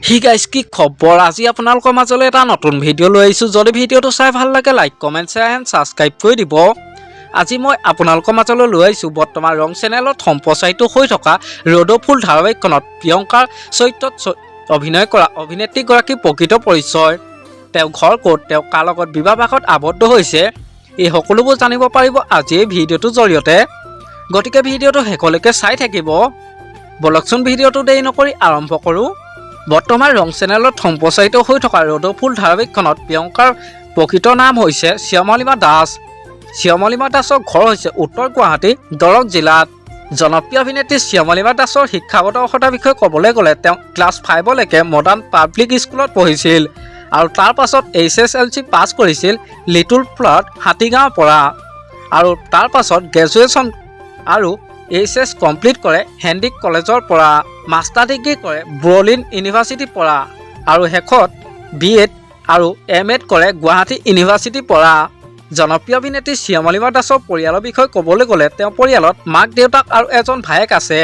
হি guys কি খবৰ আজি আপোনালোকৰ মাজলৈ এটা নতুন ভিডিঅ' লৈ আহিছোঁ। যদি ভিডিঅ'টো চাই ভাল লাগে like comment share and subscribe কৰি দিব। আজি মই আপোনালোকৰ মাজলৈ লৈ আহিছোঁ বৰ্তমান ৰং চেনেলত সম্প্ৰচাৰিত হৈ থকা ৰ'দৰ ফুল ধাৰাবাহিকখনত প্ৰিয়ংকাৰ চৰিত্ৰত অভিনয় কৰা অভিনেত্ৰীগৰাকীৰ প্ৰকৃত পৰিচয়, তেওঁ ঘৰ ক'ত, তেওঁ কাৰ লগত বিবাহপাশত আবদ্ধ হৈছে, এই সকলোবোৰ জানিব পাৰিব আজি এই ভিডিঅ'টোৰ জৰিয়তে। গতিকে ভিডিঅ'টো শেষলৈকে চাই থাকিব। বলকচোন ভিডিঅ'টো দেৰি নকৰি আৰম্ভ কৰোঁ। বৰ্তমান ৰং চেনেলত সম্প্ৰচাৰিত হৈ থকা ৰ'দৰ ফুল ধাৰাবাহিকখনত প্ৰিয়ংকাৰ প্ৰকৃত নাম হৈছে শ্যামলিমা দাস। শ্যামলিমা দাসৰ ঘৰ হৈছে উত্তৰ গুৱাহাটী দৰং জিলাত। জনপ্ৰিয় অভিনেত্ৰী শ্যামলিমা দাসৰ শিক্ষাগত অৰ্হতাৰ বিষয়ে ক'বলৈ গ'লে তেওঁ ক্লাছ 5লৈকে মডাৰ্ণ পাব্লিক স্কুলত পঢ়িছিল আৰু তাৰ পাছত HSLC পাছ কৰিছিল লিটল প্লট হাতীগাঁৱৰ পৰা আৰু তাৰ পাছত গ্ৰেজুৱেশ্যন আৰু HS কমপ্লিট কৰে হেণ্ডিক কলেজৰ পৰা, মাষ্টাৰ ডিগ্ৰী কৰে ব্ৰলিন ইউনিভাৰ্চিটিৰ পৰা আৰু শেষত BEd আৰু MAd কৰে গুৱাহাটী ইউনিভাৰ্চিটিৰ পৰা। জনপ্ৰিয় অভিনেত্ৰী শ্যামলিমা দাসৰ পৰিয়ালৰ বিষয়ে ক'বলৈ গ'লে তেওঁৰ পৰিয়ালত মাক দেউতাক আৰু এজন ভায়েক আছে।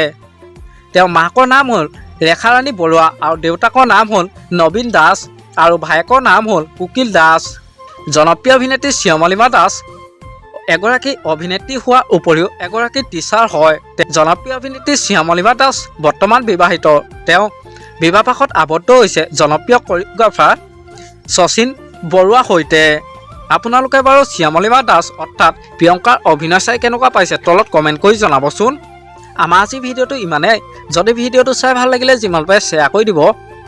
তেওঁৰ মাকৰ নাম হ'ল ৰেখাৰাণী বৰুৱা আৰু দেউতাকৰ নাম হ'ল নবীন দাস আৰু ভায়েকৰ নাম হ'ল কুকিল দাস। জনপ্ৰিয় অভিনেত্ৰী শ্যামলিমা দাস এগৰাকী অভিনেত্ৰী হোৱাৰ উপৰিও এগৰাকী টিচাৰ হয়। জনপ্ৰিয় অভিনেত্ৰী শ্যামলিমা দাস বৰ্তমান বিবাহিত। তেওঁ বিবাহপাশত আবদ্ধ হৈছে জনপ্ৰিয় কৰিঅ'গ্ৰাফাৰ শচীন বৰুৱাৰ সৈতে। আপোনালোকে বাৰু শ্যামলিমা দাস অৰ্থাৎ প্ৰিয়ংকাৰ অভিনয় চাই কেনেকুৱা পাইছে তলত কমেণ্ট কৰি জনাবচোন। আমাৰ আজি ভিডিঅ'টো ইমানেই। যদি ভিডিঅ'টো চাই ভাল লাগিলে যিমান পাৰে শ্বেয়াৰ কৰি দিব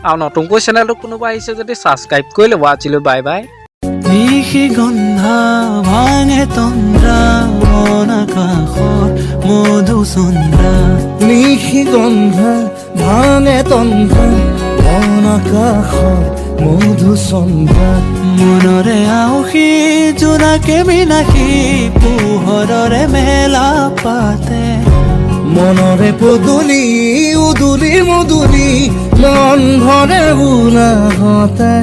আৰু নতুনকৈ চেনেলটো কোনোবা আহিছে যদি ছাবস্ক্ৰাইব কৰি ল'ব। আজিলৈ বাই বাই। নিশি গন্ধা ভাঙে তন্দ্ৰা মন আকাশত মধুচন্দ্ৰা। নিশি গন্ধা ভাঙে তন্দ্ৰা মন আকাশত মধুচন্দ্ৰা। মনৰে আউসী জোনাকে বিলাসী পোহৰৰে মেলা পাতে। মনৰে পদূলি উদুলি মুদুলি মন ভৰে উলাহতে।